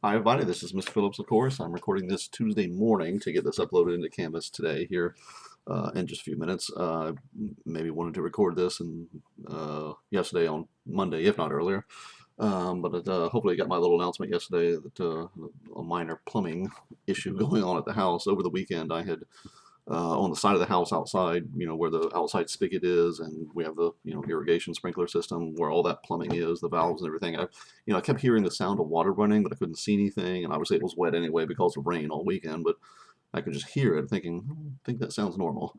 Hi, everybody. This is Mr. Phillips, of course. I'm recording this Tuesday morning to get this uploaded into Canvas today here in just a few minutes. Maybe wanted to record this and yesterday on Monday, if not earlier. But hopefully I got my little announcement yesterday that a minor plumbing issue going on at the house. Over the weekend, I had on the side of the house outside, where the outside spigot is, and we have the, irrigation sprinkler system where all that plumbing is, the valves and everything. I kept hearing the sound of water running, but I couldn't see anything, and obviously it was wet anyway because of rain all weekend, but I could just hear it thinking, I think that sounds normal.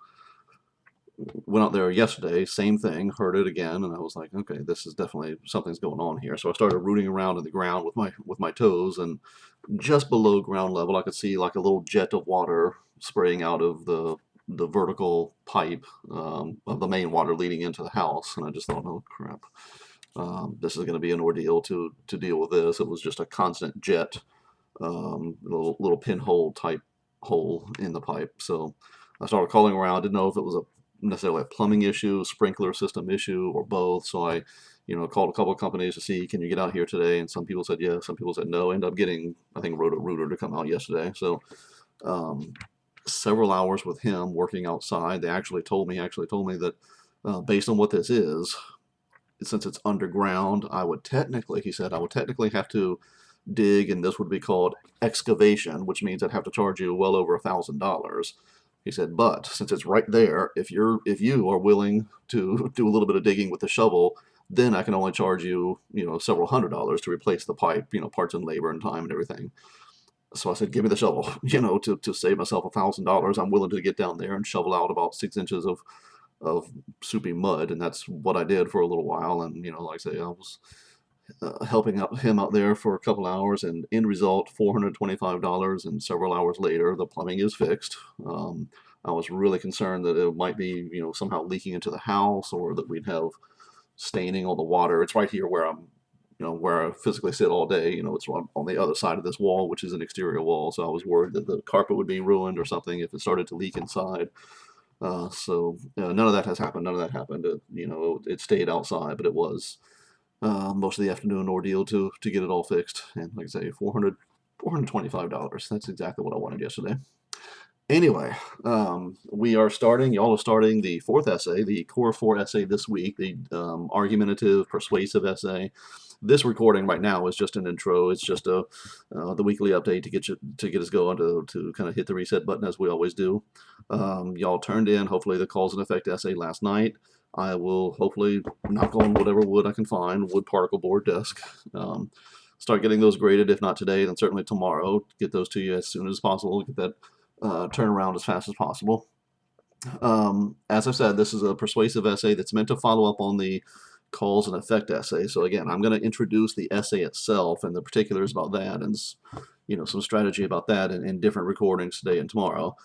Went out there yesterday, same thing, heard it again, and I was like, okay, this is definitely something's going on here. So I started rooting around in the ground with my toes, and just below ground level, I could see like a little jet of water spraying out of the vertical pipe of the main water leading into the house, and I just thought, oh crap, this is going to be an ordeal to deal with this. It was just a constant jet, little pinhole type hole in the pipe. So I started calling around. Didn't know if it was a necessarily a plumbing issue, sprinkler system issue, or both. So I, called a couple of companies to see, can you get out here today? And some people said yes, some people said no. Ended up getting, I think, Roto-Rooter to come out yesterday. So um, several hours with him working outside. They actually told me that based on what this is, since it's underground, he said, I would technically have to dig, and this would be called excavation, which means I'd have to charge you well over $1,000. He said, but since it's right there, if you are willing to do a little bit of digging with the shovel, then I can only charge you, several $100s to replace the pipe, parts and labor and time and everything. So I said, give me the shovel, to save myself $1,000. I'm willing to get down there and shovel out about 6 inches of soupy mud, and that's what I did for a little while. And like I say, I was helping out him out there for a couple hours, and end result $425. And several hours later, the plumbing is fixed. I was really concerned that it might be somehow leaking into the house, or that we'd have staining on the water. It's right here where where I physically sit all day. It's on the other side of this wall, which is an exterior wall. So I was worried that the carpet would be ruined or something if it started to leak inside. So none of that has happened. None of that happened. It stayed outside, but it was most of the afternoon ordeal to get it all fixed. And like I say, $425. That's exactly what I wanted yesterday. Anyway, we are starting. Y'all are starting the fourth essay, the Core 4 essay this week, the argumentative, persuasive essay. This recording right now is just an intro. It's just the weekly update to get us going to kind of hit the reset button as we always do. Y'all turned in hopefully the cause and effect essay last night. I will hopefully knock on whatever wood I can find, wood particle board desk. Start getting those graded. If not today, then certainly tomorrow. Get those to you as soon as possible. Get that turn around as fast as possible. As I've said, this is a persuasive essay that's meant to follow up on the cause and effect essay. So again, I'm going to introduce the essay itself and the particulars about that, and some strategy about that in different recordings today and tomorrow.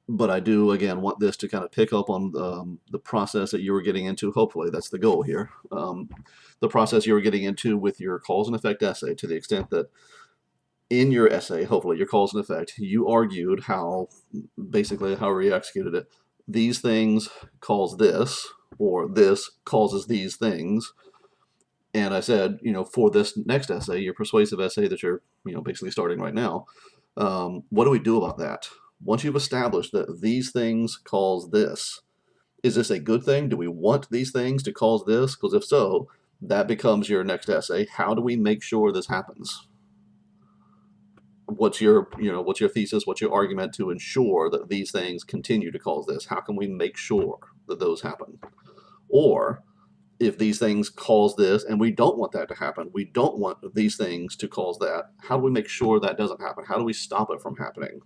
But I do again want this to kind of pick up on the process that you were getting into. Hopefully, that's the goal here. The process you were getting into with your cause and effect essay, to the extent that in your essay, hopefully your cause and effect, you argued how, basically however you executed it, these things cause this, or this causes these things. And I said, for this next essay, your persuasive essay that you're, basically starting right now, what do we do about that? Once you've established that these things cause this, is this a good thing? Do we want these things to cause this? Because if so, that becomes your next essay. How do we make sure this happens? What's your thesis, what's your argument to ensure that these things continue to cause this? How can we make sure that those happen? Or if these things cause this and we don't want that to happen, we don't want these things to cause that, how do we make sure that doesn't happen? How do we stop it from happening?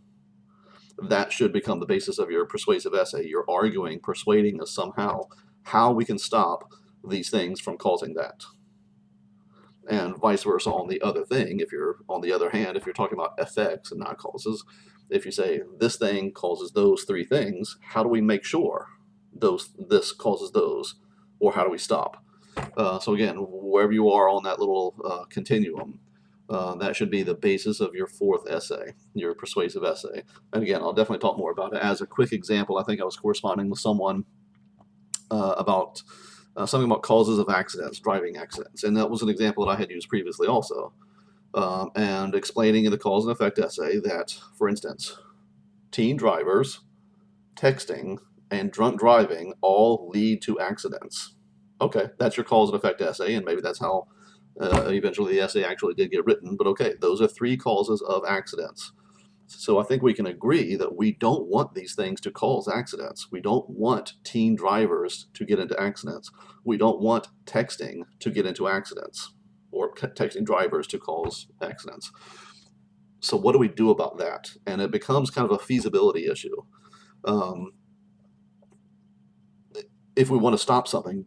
That should become the basis of your persuasive essay. You're arguing, persuading us somehow how we can stop these things from causing that, and vice versa on the other thing. If you're, on the other hand, if you're talking about effects and not causes, if you say this thing causes those three things, how do we make sure this causes those, or how do we stop? So again, wherever you are on that little continuum, that should be the basis of your fourth essay, your persuasive essay. And again, I'll definitely talk more about it. As a quick example, I think I was corresponding with someone about something about causes of accidents, driving accidents, and that was an example that I had used previously also. and explaining in the cause and effect essay that, for instance, teen drivers, texting, and drunk driving all lead to accidents. Okay, that's your cause and effect essay, and maybe that's how eventually the essay actually did get written. But okay, those are 3 causes of accidents. So I think we can agree that we don't want these things to cause accidents. We don't want teen drivers to get into accidents. We don't want texting to get into accidents or texting drivers to cause accidents. So what do we do about that? And it becomes kind of a feasibility issue. Um, if we want to stop something,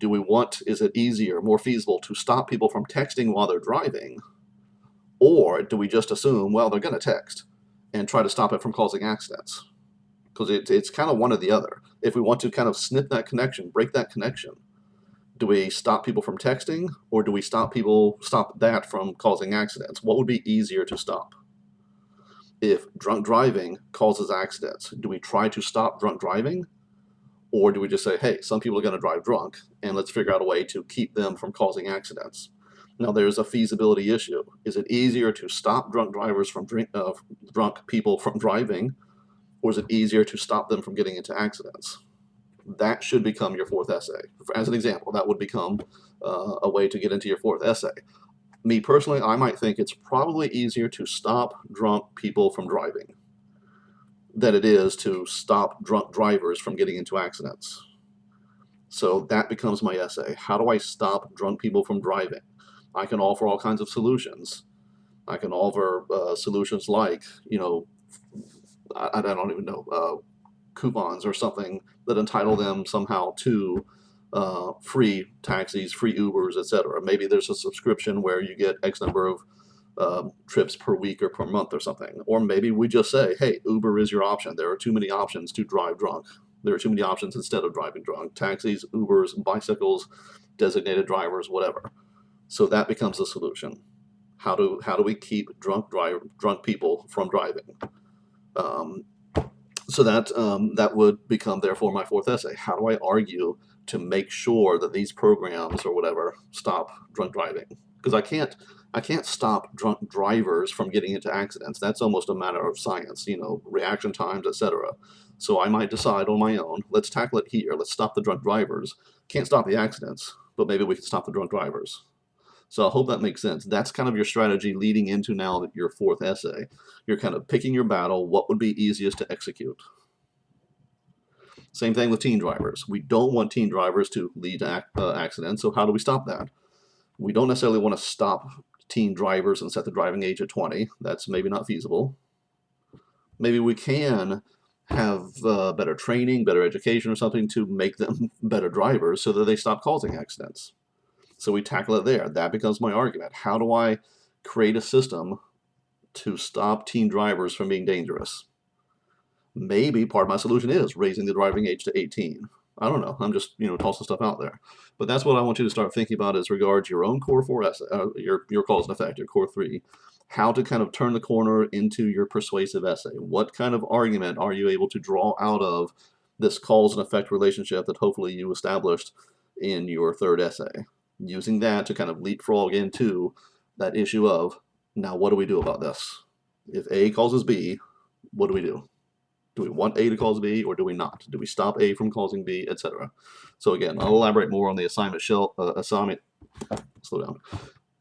is it easier, more feasible to stop people from texting while they're driving? Or do we just assume, well, they're going to text and try to stop it from causing accidents? Because it's kind of one or the other. If we want to kind of snip that connection, break that connection, do we stop people from texting, or do we stop that from causing accidents? What would be easier to stop? If drunk driving causes accidents, do we try to stop drunk driving? Or do we just say, hey, some people are going to drive drunk, and let's figure out a way to keep them from causing accidents? Now, there's a feasibility issue. Is it easier to stop drunk people from driving, or is it easier to stop them from getting into accidents? That should become your 4th essay. As an example, that would become a way to get into your 4th essay. Me personally, I might think it's probably easier to stop drunk people from driving than it is to stop drunk drivers from getting into accidents. So that becomes my essay. How do I stop drunk people from driving? I can offer all kinds of solutions. I can offer solutions like, I don't even know, coupons or something that entitle them somehow to free taxis, free Ubers, etc. Maybe there's a subscription where you get X number of trips per week or per month or something. Or maybe we just say, hey, Uber is your option. There are too many options to drive drunk. There are too many options instead of driving drunk. Taxis, Ubers, bicycles, designated drivers, whatever. So that becomes a solution. How do we keep drunk people from driving? So that would become therefore my 4th essay. How do I argue to make sure that these programs or whatever stop drunk driving? Because I can't stop drunk drivers from getting into accidents. That's almost a matter of science, reaction times, etc. So I might decide on my own, let's tackle it here. Let's stop the drunk drivers. Can't stop the accidents, but maybe we can stop the drunk drivers. So I hope that makes sense. That's kind of your strategy leading into now your 4th essay. You're kind of picking your battle. What would be easiest to execute? Same thing with teen drivers. We don't want teen drivers to lead to accidents, so how do we stop that? We don't necessarily want to stop teen drivers and set the driving age at 20. That's maybe not feasible. Maybe we can have better training, better education or something to make them better drivers so that they stop causing accidents. So we tackle it there. That becomes my argument. How do I create a system to stop teen drivers from being dangerous? Maybe part of my solution is raising the driving age to 18. I don't know. I'm just, tossing stuff out there. But that's what I want you to start thinking about as regards your own core 4 essay, your cause and effect, your core 3. How to kind of turn the corner into your persuasive essay. What kind of argument are you able to draw out of this cause and effect relationship that hopefully you established in your 3rd essay? Using that to kind of leapfrog into that issue of, now what do we do about this? If A causes B, what do we do? Do we want A to cause B, or do we not? Do we stop A from causing B, etc.? So again, I'll elaborate more on the assignment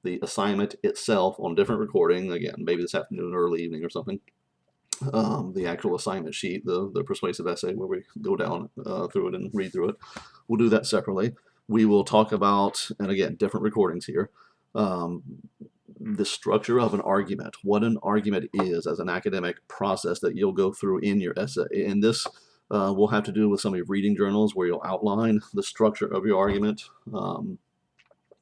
the assignment itself on a different recording. Again, maybe this afternoon or early evening or something. The actual assignment sheet, the persuasive essay, where we go down through it and read through it. We'll do that separately. We will talk about, and again, different recordings here, the structure of an argument, what an argument is as an academic process that you'll go through in your essay. And this will have to do with some of your reading journals where you'll outline the structure of your argument.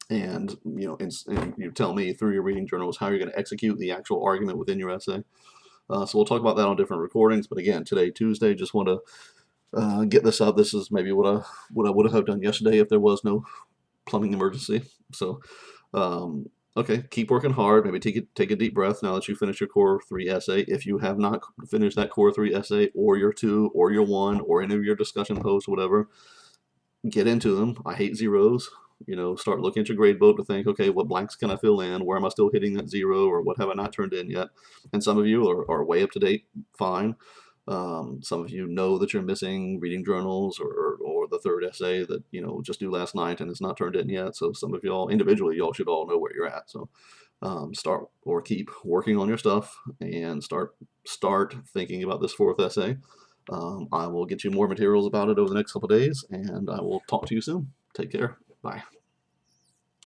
And you tell me through your reading journals how you're going to execute the actual argument within your essay. So we'll talk about that on different recordings. But again, today, Tuesday, just want to get this up. This is maybe what I would have done yesterday if there was no plumbing emergency. So, okay, keep working hard. Maybe take a deep breath now that you finish your core 3 essay. If you have not finished that core 3 essay, or your 2, or your 1, or any of your discussion posts, whatever, get into them. I hate zeros. start looking at your grade book to think, okay, what blanks can I fill in? Where am I still hitting that 0, or what have I not turned in yet? And some of you are way up to date, fine. Some of you know that you're missing reading journals or the third essay that just due last night and it's not turned in yet. So some of y'all individually, y'all should all know where you're at. So start or keep working on your stuff and start thinking about this fourth essay. I will get you more materials about it over the next couple of days, and I will talk to you soon. Take care. Bye.